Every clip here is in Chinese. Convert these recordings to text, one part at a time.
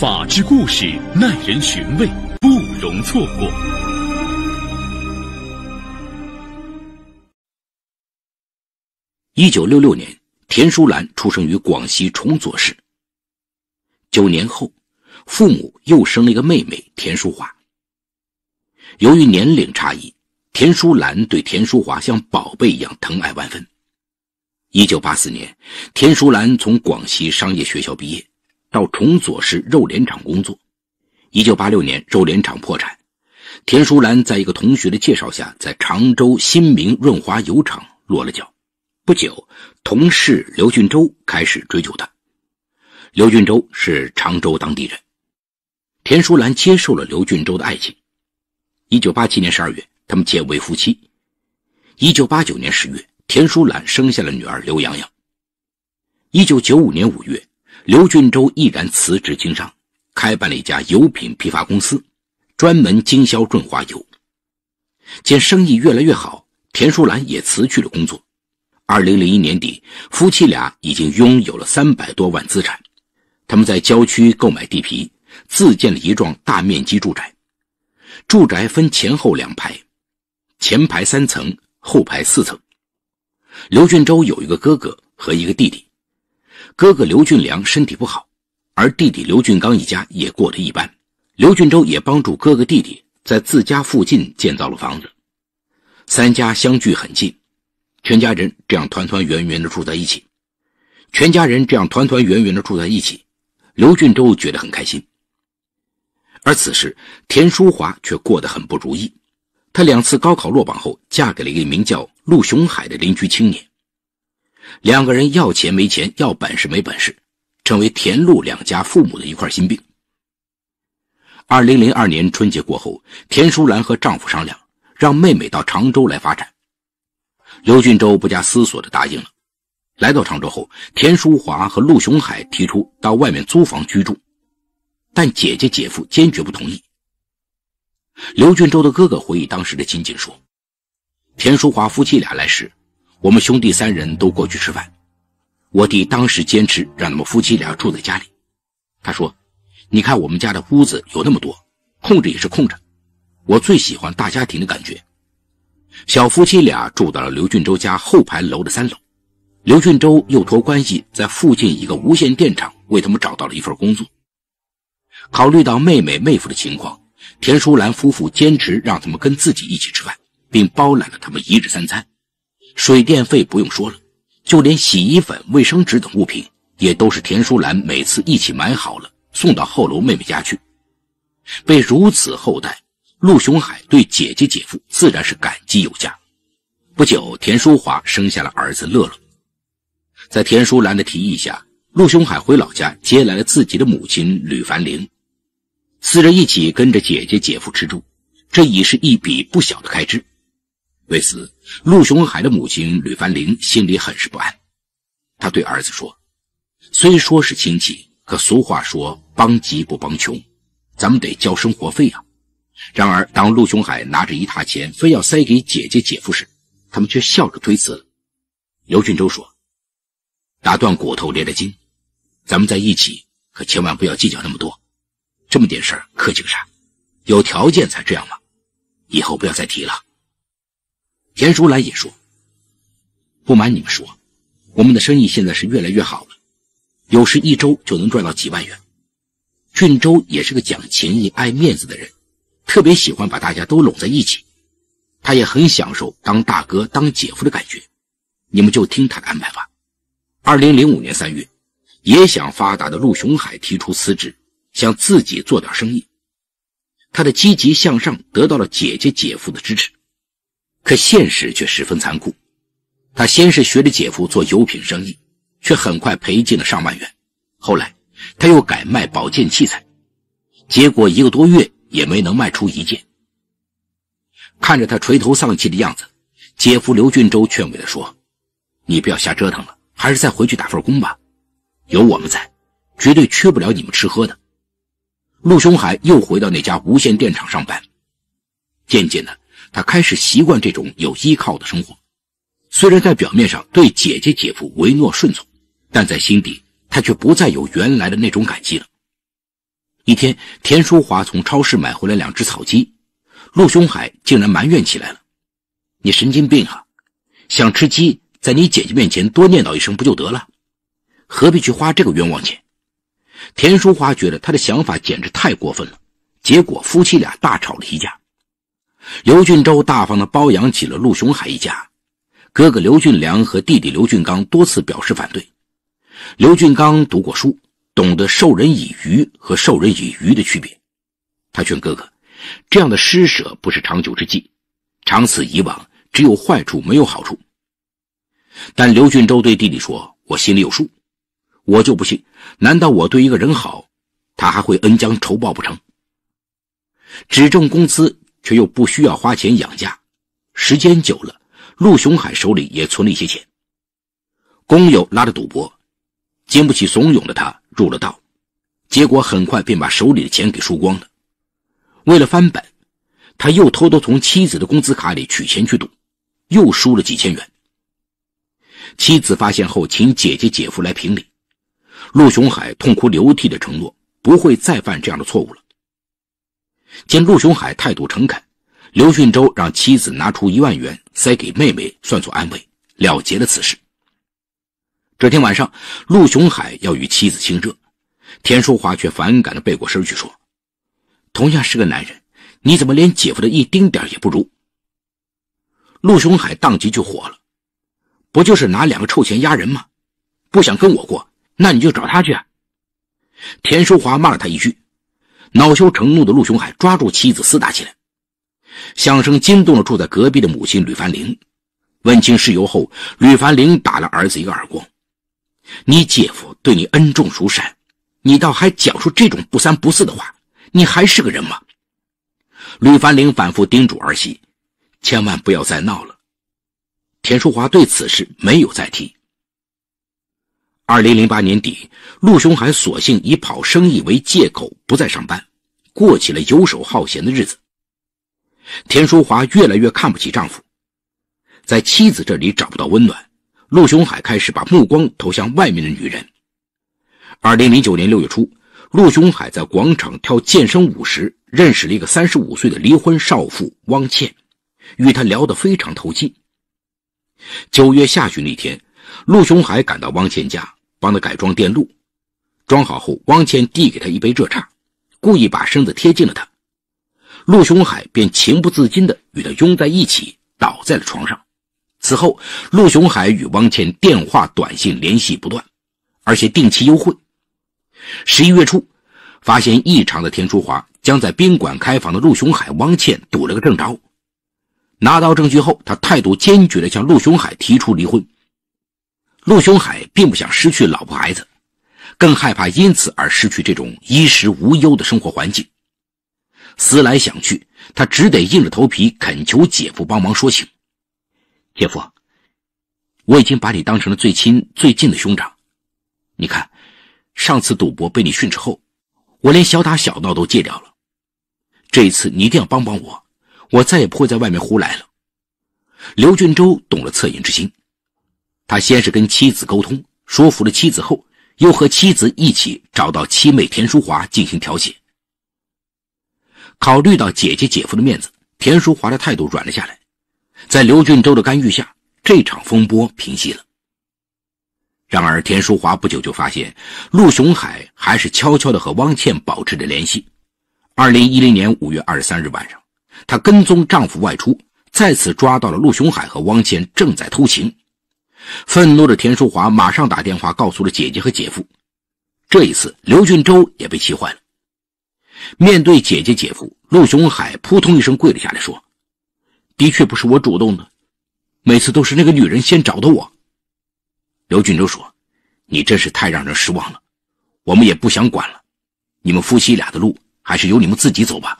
法治故事耐人寻味，不容错过。1966年，田淑兰出生于广西崇左市。9年后，父母又生了一个妹妹田淑华。由于年龄差异，田淑兰对田淑华像宝贝一样疼爱万分。1984年，田淑兰从广西商业学校毕业，到崇左市肉联厂工作。1986年，肉联厂破产，田淑兰在一个同学的介绍下，在常州新明润华油厂落了脚。不久，同事刘俊洲开始追求她。刘俊洲是常州当地人，田淑兰接受了刘俊洲的爱情。1987年12月，他们结为夫妻。1989年10月，田淑兰生下了女儿刘洋洋。1995年5月，刘俊洲毅然辞职经商，开办了一家油品批发公司，专门经销润滑油。见生意越来越好，田淑兰也辞去了工作。2001年底，夫妻俩已经拥有了300多万资产。他们在郊区购买地皮，自建了一幢大面积住宅。住宅分前后2排，前排3层，后排4层。刘俊洲有一个哥哥和一个弟弟，哥哥刘俊良身体不好，而弟弟刘俊刚一家也过得一般。刘俊洲也帮助哥哥弟弟在自家附近建造了房子，3家相距很近，全家人这样团团圆圆地住在一起。刘俊洲觉得很开心。而此时田淑华却过得很不如意，她2次高考落榜后，嫁给了一个名叫陆雄海的邻居青年。2个人要钱没钱，要本事没本事，成为田陆2家父母的一块心病。2002年春节过后，田淑兰和丈夫商量，让妹妹到常州来发展。刘俊洲不加思索地答应了。来到常州后，田淑华和陆雄海提出到外面租房居住，但姐姐姐夫坚决不同意。刘俊洲的哥哥回忆当时的情景说，田淑华夫妻俩来时，我们兄弟3人都过去吃饭，我弟当时坚持让他们夫妻俩住在家里。他说，你看我们家的屋子有那么多，空着也是空着，我最喜欢大家庭的感觉。小夫妻俩住到了刘俊洲家后排楼的3楼。刘俊洲又托关系在附近一个无线电厂为他们找到了一份工作。考虑到妹妹妹夫的情况，田淑兰夫妇坚持让他们跟自己一起吃饭，并包揽了他们1日3餐。水电费不用说了，就连洗衣粉、卫生纸等物品也都是田淑兰每次一起买好了送到后楼妹妹家去。被如此厚待，陆雄海对姐姐姐夫自然是感激有加。不久，田淑华生下了儿子乐乐。在田淑兰的提议下，陆雄海回老家接来了自己的母亲吕凡玲，4人一起跟着姐姐姐夫吃住，这已是一笔不小的开支。为此，陆雄海的母亲吕凡玲心里很是不安。她对儿子说，虽说是亲戚，可俗话说帮急不帮穷，咱们得交生活费啊。然而当陆雄海拿着一沓钱非要塞给姐姐姐夫时，他们却笑着推辞了。刘俊洲说，打断骨头连着筋，咱们在一起可千万不要计较那么多，这么点事儿客气个啥，有条件才这样嘛，以后不要再提了。田淑兰也说，不瞒你们说，我们的生意现在是越来越好了，有时1周就能赚到几万元。俊洲也是个讲情义爱面子的人，特别喜欢把大家都拢在一起，他也很享受当大哥当姐夫的感觉，你们就听他的安排吧。2005年3月，也想发达的陆雄海提出辞职，想自己做点生意。他的积极向上得到了姐姐姐夫的支持，可现实却十分残酷。他先是学着姐夫做油品生意，却很快赔进了上万元。后来他又改卖保健器材，结果1个多月也没能卖出1件。看着他垂头丧气的样子，姐夫刘俊洲劝慰地说，你不要瞎折腾了，还是再回去打份工吧，有我们在，绝对缺不了你们吃喝的。陆雄海又回到那家无线电厂上班，渐渐的他开始习惯这种有依靠的生活。虽然在表面上对姐姐姐夫唯诺顺从，但在心底他却不再有原来的那种感激了。一天，田淑华从超市买回来2只草鸡，陆雄海竟然埋怨起来了：“你神经病啊！想吃鸡，在你姐姐面前多念叨一声不就得了？何必去花这个冤枉钱？”田淑华觉得他的想法简直太过分了，结果夫妻俩大吵了一架。刘俊洲大方地包养起了陆雄海一家，哥哥刘俊良和弟弟刘俊刚多次表示反对。刘俊刚读过书，懂得授人以鱼和授人以渔的区别。他劝哥哥，这样的施舍不是长久之计，长此以往只有坏处没有好处。但刘俊洲对弟弟说：“我心里有数，我就不信，难道我对一个人好，他还会恩将仇报不成？”只挣工资却又不需要花钱养家，时间久了，陆雄海手里也存了一些钱。工友拉着赌博，经不起怂恿的他入了道，结果很快便把手里的钱给输光了。为了翻本，他又偷偷从妻子的工资卡里取钱去赌，又输了几千元。妻子发现后请姐姐姐夫来评理，陆雄海痛哭流涕地承诺不会再犯这样的错误了。见陆雄海态度诚恳，刘俊洲让妻子拿出1万元塞给妹妹算作安慰，了结了此事。这天晚上，陆雄海要与妻子亲热，田淑华却反感地背过身去说：“同样是个男人，你怎么连姐夫的一丁点也不如？”陆雄海当即就火了：“不就是拿2个臭钱压人吗？不想跟我过，那你就找他去啊！”田淑华骂了他一句，恼羞成怒的陆雄海抓住妻子厮打起来。响声惊动了住在隔壁的母亲吕凡玲，问清事由后，吕凡玲打了儿子一个耳光：“你姐夫对你恩重如山，你倒还讲出这种不三不四的话，你还是个人吗？”吕凡玲反复叮嘱儿媳，千万不要再闹了。田淑华对此事没有再提。2008年底，陆雄海索性以跑生意为借口不再上班，过起了游手好闲的日子。田淑华越来越看不起丈夫，在妻子这里找不到温暖，陆雄海开始把目光投向外面的女人。2009年6月初，陆雄海在广场跳健身舞时认识了一个35岁的离婚少妇汪倩，与她聊得非常投机。9月下旬那天，陆雄海赶到汪倩家，帮她改装电路。装好后，汪倩递给他一杯热茶，故意把身子贴近了他。陆雄海便情不自禁地与他拥在一起，倒在了床上。此后，陆雄海与汪倩电话短信联系不断，而且定期幽会。11月初，发现异常的田淑华将在宾馆开房的陆雄海、汪倩堵了个正着。拿到证据后，他态度坚决地向陆雄海提出离婚。陆雄海并不想失去老婆孩子，更害怕因此而失去这种衣食无忧的生活环境。思来想去，他只得硬着头皮恳求姐夫帮忙说情。姐夫，我已经把你当成了最亲最近的兄长。你看，上次赌博被你训斥后，我连小打小闹都戒掉了。这一次你一定要帮帮我，我再也不会在外面胡来了。刘俊洲懂了恻隐之心，他先是跟妻子沟通，说服了妻子后，又和妻子一起找到妻妹田淑华进行调解。考虑到姐姐姐夫的面子，田淑华的态度软了下来。在刘俊洲的干预下，这场风波平息了。然而田淑华不久就发现陆雄海还是悄悄地和汪倩保持着联系。2010年5月23日晚上，她跟踪丈夫外出，再次抓到了陆雄海和汪倩正在偷情。愤怒的田淑华马上打电话告诉了姐姐和姐夫。这一次刘俊洲也被气坏了。面对姐姐姐夫，陆雄海扑通一声跪了下来说：“的确不是我主动的，每次都是那个女人先找的我。”刘俊洲说：“你真是太让人失望了，我们也不想管了，你们夫妻俩的路还是由你们自己走吧。”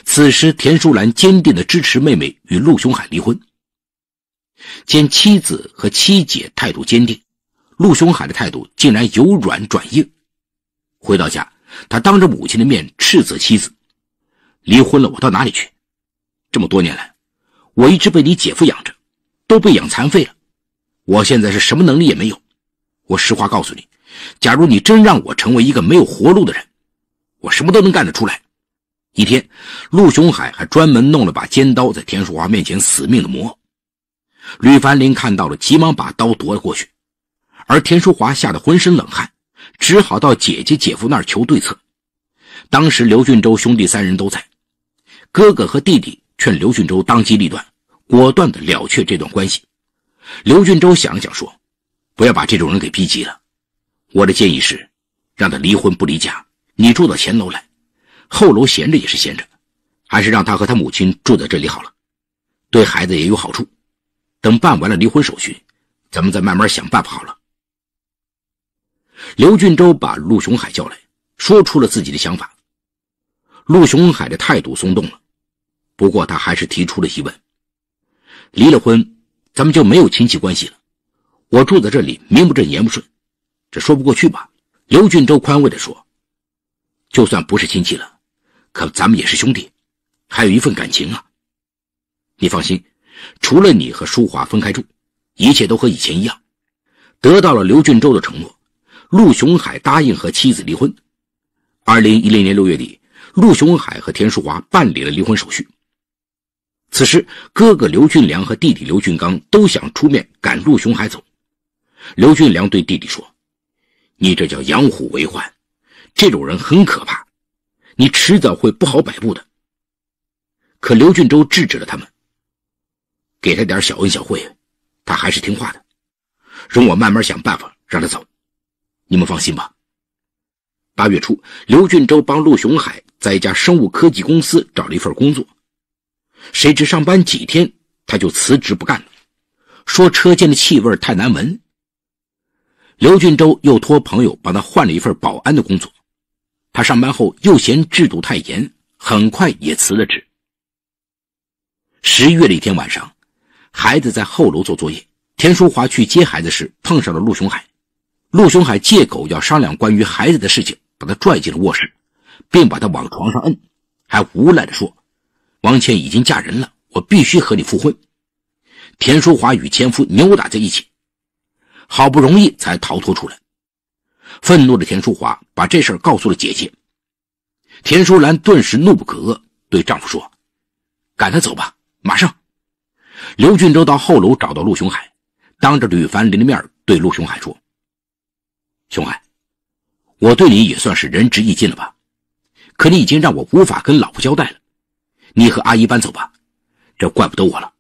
此时田淑兰坚定地支持妹妹与陆雄海离婚。见妻子和妻姐态度坚定，陆雄海的态度竟然由软转硬。回到家，他当着母亲的面斥责妻子：“离婚了我到哪里去？这么多年来，我一直被你姐夫养着，都被养残废了，我现在是什么能力也没有。我实话告诉你，假如你真让我成为一个没有活路的人，我什么都能干得出来。一天，陆雄海还专门弄了把尖刀在田淑华面前死命的磨。吕凡林看到了，急忙把刀夺了过去，而田淑华吓得浑身冷汗，只好到姐姐姐夫那儿求对策。当时刘俊洲兄弟三人都在，哥哥和弟弟劝刘俊洲当机立断，果断地了却这段关系。刘俊洲想了想说，不要把这种人给逼急了，我的建议是让他离婚不离家，你住到前楼来，后楼闲着也是闲着，还是让他和他母亲住在这里好了，对孩子也有好处。等办完了离婚手续，咱们再慢慢想办法好了。刘俊洲把陆雄海叫来，说出了自己的想法。陆雄海的态度松动了，不过他还是提出了疑问。离了婚，咱们就没有亲戚关系了，我住在这里名不正言不顺，这说不过去吧？刘俊洲宽慰地说，就算不是亲戚了，可咱们也是兄弟，还有一份感情啊。你放心，除了你和淑华分开住，一切都和以前一样。得到了刘俊洲的承诺，陆雄海答应和妻子离婚。2010年6月底，陆雄海和田淑华办理了离婚手续。此时哥哥刘俊良和弟弟刘俊刚都想出面赶陆雄海走。刘俊良对弟弟说，你这叫养虎为患，这种人很可怕，你迟早会不好摆布的。可刘俊洲制止了他们，给他点小恩小惠，他还是听话的，容我慢慢想办法让他走，你们放心吧。8月初，刘俊洲帮陆雄海在一家生物科技公司找了一份工作，谁知上班几天他就辞职不干了，说车间的气味太难闻。刘俊洲又托朋友帮他换了一份保安的工作，他上班后又嫌制度太严，很快也辞了职。11月的一天晚上，孩子在后楼做作业，田淑华去接孩子时碰上了陆雄海。陆雄海借口要商量关于孩子的事情，把他拽进了卧室，并把他往床上摁，还无赖地说，王倩已经嫁人了，我必须和你复婚。田淑华与前夫扭打在一起，好不容易才逃脱出来。愤怒的田淑华把这事告诉了姐姐。田淑兰顿时怒不可遏，对丈夫说，赶他走吧，马上。刘俊洲到后楼找到陆雄海，当着吕凡林的面对陆雄海说，雄海，我对你也算是仁至义尽了吧，可你已经让我无法跟老婆交代了，你和阿姨搬走吧，这怪不得我了。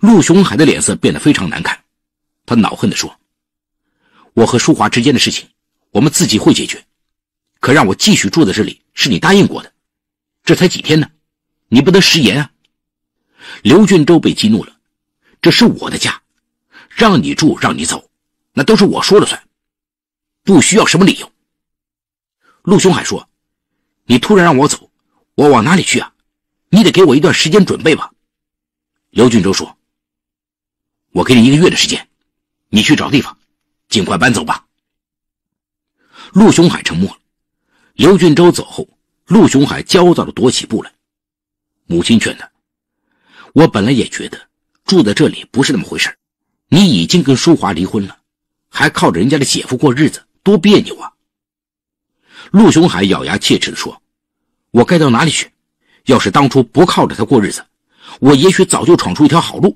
陆雄海的脸色变得非常难看，他恼恨地说，我和淑华之间的事情我们自己会解决，可让我继续住在这里是你答应过的，这才几天呢，你不能食言啊。刘俊洲被激怒了，这是我的家，让你住让你走，那都是我说了算，不需要什么理由。陆雄海说，你突然让我走，我往哪里去啊？你得给我一段时间准备吧。刘俊洲说，我给你1个月的时间，你去找地方，尽快搬走吧。陆雄海沉默了。刘俊洲走后，陆雄海焦躁地踱起步来。母亲劝他，我本来也觉得住在这里不是那么回事，你已经跟淑华离婚了，还靠着人家的姐夫过日子，多别扭啊。陆雄海咬牙切齿地说，我该到哪里去？要是当初不靠着他过日子，我也许早就闯出一条好路，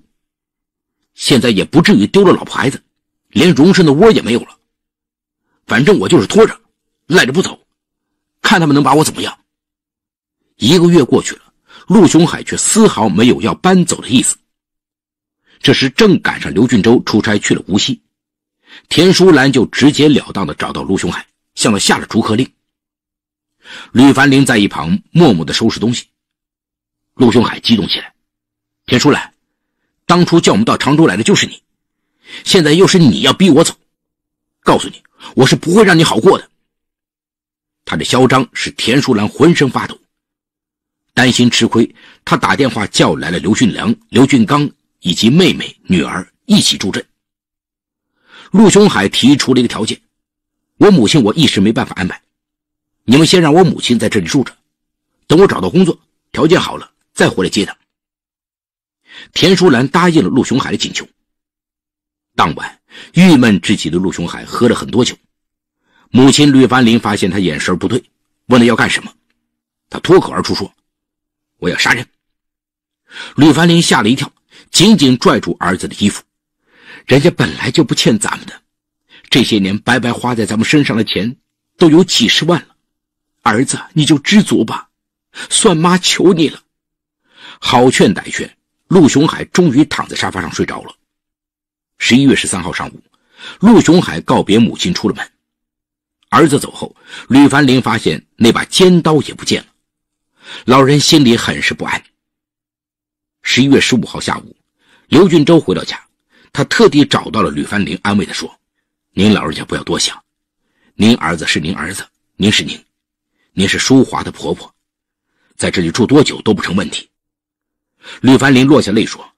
现在也不至于丢了老婆孩子，连容身的窝也没有了。反正我就是拖着赖着不走，看他们能把我怎么样。1个月过去了，陆雄海却丝毫没有要搬走的意思。这时正赶上刘俊洲出差去了无锡，田淑兰就直截了当地找到陆雄海，向他下了逐客令。吕凡林在一旁默默地收拾东西。陆雄海激动起来，田淑兰，当初叫我们到常州来的就是你，现在又是你要逼我走，告诉你，我是不会让你好过的。他的嚣张使田淑兰浑身发抖，担心吃亏，他打电话叫来了刘俊良、刘俊刚以及妹妹、女儿一起助阵。陆雄海提出了一个条件，我母亲我一时没办法安排，你们先让我母亲在这里住着，等我找到工作，条件好了再回来接她。田淑兰答应了陆雄海的请求。当晚，郁闷至极的陆雄海喝了很多酒，母亲吕凡林发现他眼神不对，问他要干什么。他脱口而出说：“我要杀人。”吕凡林吓了一跳，紧紧拽住儿子的衣服：“人家本来就不欠咱们的，这些年白白花在咱们身上的钱都有几十万了，儿子你就知足吧，算妈求你了。”好劝歹劝，陆雄海终于躺在沙发上睡着了。11月13号上午，陆雄海告别母亲出了门。儿子走后，吕凡林发现那把尖刀也不见了，老人心里很是不安。11月15号下午，刘俊洲回到家，他特地找到了吕凡林，安慰他说：“您老人家不要多想，您儿子是您儿子，您是您，您是淑华的婆婆，在这里住多久都不成问题。”吕凡林落下泪说：“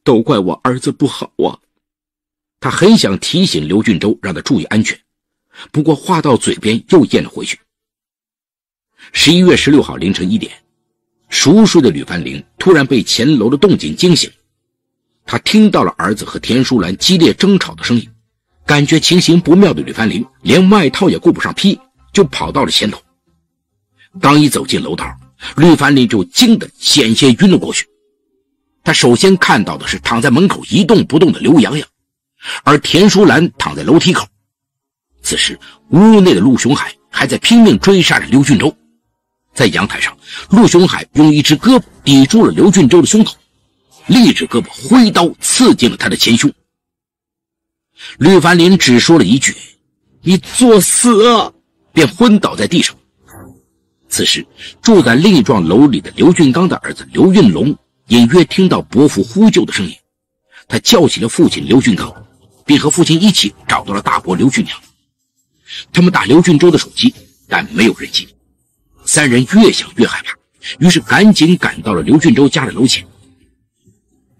都怪我儿子不好啊。”他很想提醒刘俊洲让他注意安全，不过话到嘴边又咽了回去。11月16号凌晨1点，熟睡的吕凡林突然被前楼的动静惊醒，他听到了儿子和田淑兰激烈争吵的声音，感觉情形不妙的吕凡林连外套也顾不上披，就跑到了前头。刚一走进楼道，吕凡林就惊得险些晕了过去。他首先看到的是躺在门口一动不动的刘洋洋，而田淑兰躺在楼梯口。此时屋内的陆雄海还在拼命追杀着刘俊洲。在阳台上，陆雄海用一只胳膊抵住了刘俊洲的胸口，另一只胳膊挥刀刺进了他的前胸。吕凡林只说了一句：“你作死啊！”便昏倒在地上。此时住在另一幢楼里的刘俊刚的儿子刘运龙隐约听到伯父呼救的声音，他叫起了父亲刘俊刚，并和父亲一起找到了大伯刘俊良。他们打刘俊洲的手机，但没有人接。三人越想越害怕，于是赶紧赶到了刘俊洲家的楼前。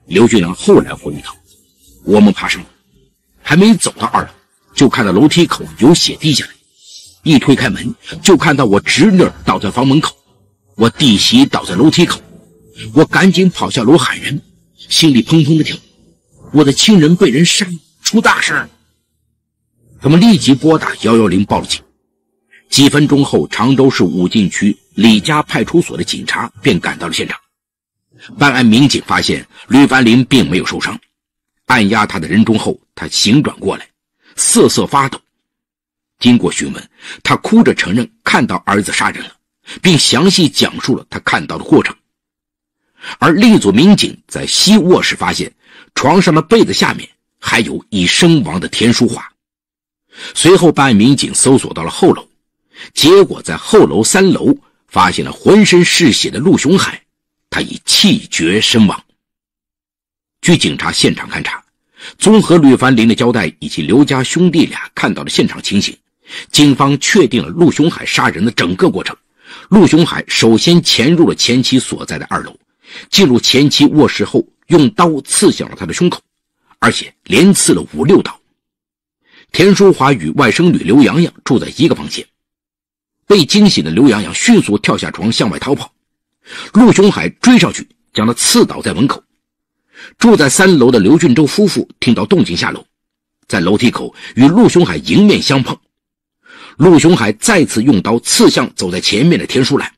刘俊良后来回忆道：“我们爬上楼，还没走到2楼，就看到楼梯口有血滴下来，一推开门就看到我侄女倒在房门口，我弟媳倒在楼梯口，我赶紧跑下楼喊人，心里砰砰的跳，我的亲人被人杀，出大事。”他们立即拨打110报了警。几分钟后，常州市武进区李家派出所的警察便赶到了现场。办案民警发现吕凡林并没有受伤，按压他的人中后，他醒转过来，瑟瑟发抖。经过询问，他哭着承认看到儿子杀人了，并详细讲述了他看到的过程。而另一组民警在西卧室发现床上的被子下面还有已身亡的田淑华。随后办案民警搜索到了后楼，结果在后楼3楼发现了浑身是血的陆雄海，他已气绝身亡。据警察现场勘查，综合吕凡林的交代以及刘家兄弟俩看到的现场情形，警方确定了陆雄海杀人的整个过程。陆雄海首先潜入了前妻所在的2楼，进入前妻卧室后，用刀刺向了他的胸口，而且连刺了5、6刀。田淑华与外甥女刘洋洋住在一个房间，被惊醒的刘洋洋迅速跳下床向外逃跑，陆雄海追上去将他刺倒在门口。住在3楼的刘俊洲夫妇听到动静下楼，在楼梯口与陆雄海迎面相碰，陆雄海再次用刀刺向走在前面的田淑兰，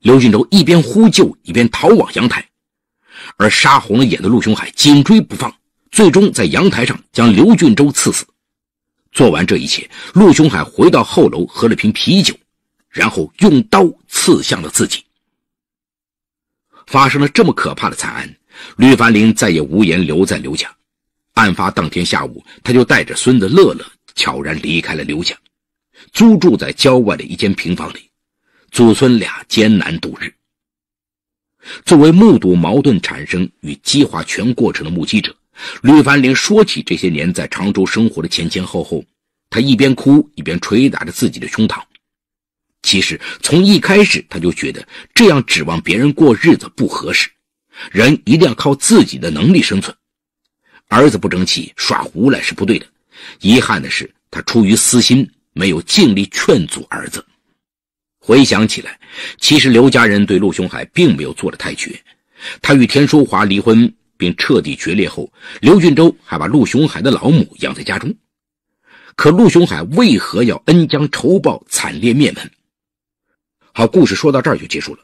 刘俊洲一边呼救一边逃往阳台，而杀红了眼的陆雄海紧追不放，最终在阳台上将刘俊洲刺死。做完这一切，陆雄海回到后楼喝了瓶啤酒，然后用刀刺向了自己。发生了这么可怕的惨案，吕凡林再也无颜留在刘家。案发当天下午，他就带着孙子乐乐悄然离开了刘家，租住在郊外的一间平房里，祖孙俩艰难度日。作为目睹矛盾产生与激化全过程的目击者，吕凡林说起这些年在常州生活的前前后后，他一边哭一边捶打着自己的胸膛。其实从一开始他就觉得这样指望别人过日子不合适，人一定要靠自己的能力生存。儿子不争气耍无赖是不对的，遗憾的是他出于私心没有尽力劝阻儿子。回想起来，其实刘家人对陆雄海并没有做得太绝。他与田淑华离婚并彻底决裂后，刘俊洲还把陆雄海的老母养在家中。可陆雄海为何要恩将仇报，惨烈灭门？好，故事说到这儿就结束了。